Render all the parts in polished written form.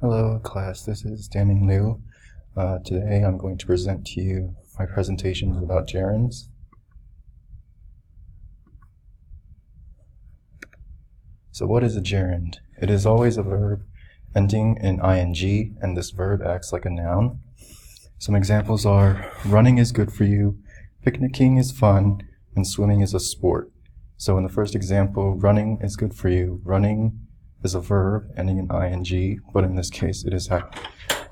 Hello class, this is Danning Liu. Today I'm going to present to you my presentation about gerunds. So what is a gerund? It is always a verb ending in ing, and this verb acts like a noun. Some examples are: running is good for you, picnicking is fun, and swimming is a sport. So in the first example, running is good for you. Running is a verb ending in ing, but in this case it is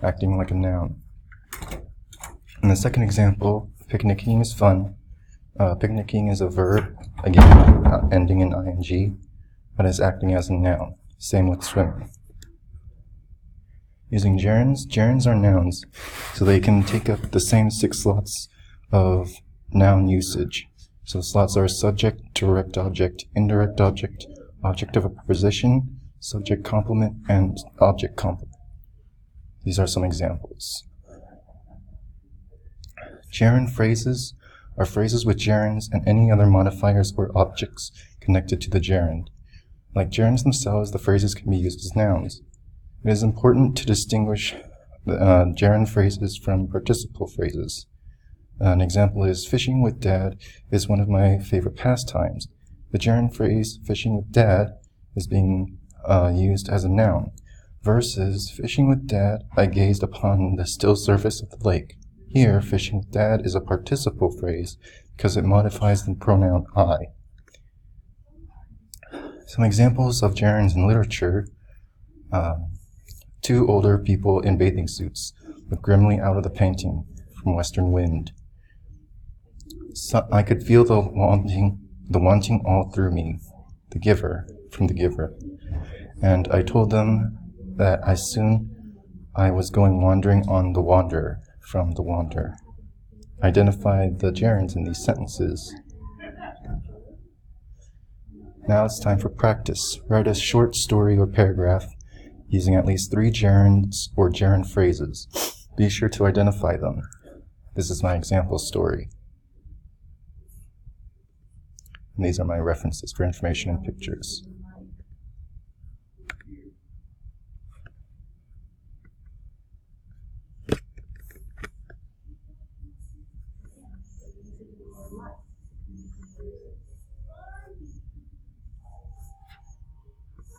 acting like a noun. In the second example, picnicking is fun. Picnicking is a verb, again ending in ing, but is acting as a noun. Same with swimming. Using gerunds, gerunds are nouns, so they can take up the same 6 slots of noun usage. So the slots are subject, direct object, indirect object, object of a preposition, subject complement, and object complement. These are some examples. Gerund phrases are phrases with gerunds and any other modifiers or objects connected to the gerund. Like gerunds themselves, the phrases can be used as nouns. It is important to distinguish gerund phrases from participle phrases. An example is, fishing with Dad is one of my favorite pastimes. The gerund phrase, fishing with Dad, is being used as a noun, versus, fishing with Dad, I gazed upon the still surface of the lake. Here, fishing with Dad is a participle phrase because it modifies the pronoun I. Some examples of gerunds in literature: 2 older people in bathing suits look grimly out of the painting from Western Wind. So, I could feel the wanting all through me, The Giver, from The Giver. And I told them that I was going wandering on The Wanderer, from The Wanderer. Identify the gerunds in these sentences. Now it's time for practice. Write a short story or paragraph using at least 3 gerunds or gerund phrases. Be sure to identify them. This is my example story. And these are my references for information and pictures.